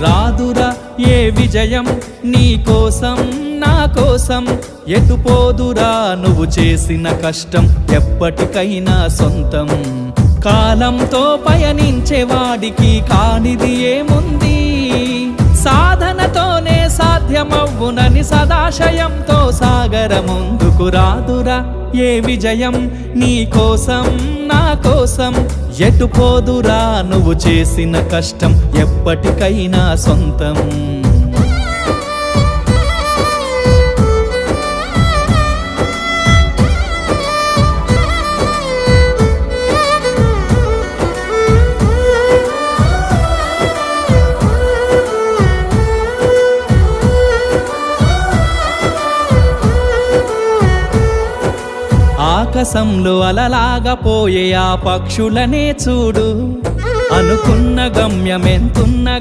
రాదురా ఏ విజయం నీ కోసం నా కోసం, ఎటుపోదురా నువ్వు చేసిన కష్టం ఎప్పటికైనా సొంతం. కాలంతో పయనించే వాడికి కానిది ఏముంది, సాధనతోనే సాధ్యమవ్వునని సదాశయంతో సాగర ముందుకు. రాదురా ఏ విజయం నీ కోసం నా కోసం, ఎటుపోదురా నువ్వు చేసిన కష్టం ఎప్పటికైనా సొంతం. ఆకాశంలో అలలాగా పోయే ఆ పక్షులనే చూడు, అనుకున్న గమ్యమెంతున్నగా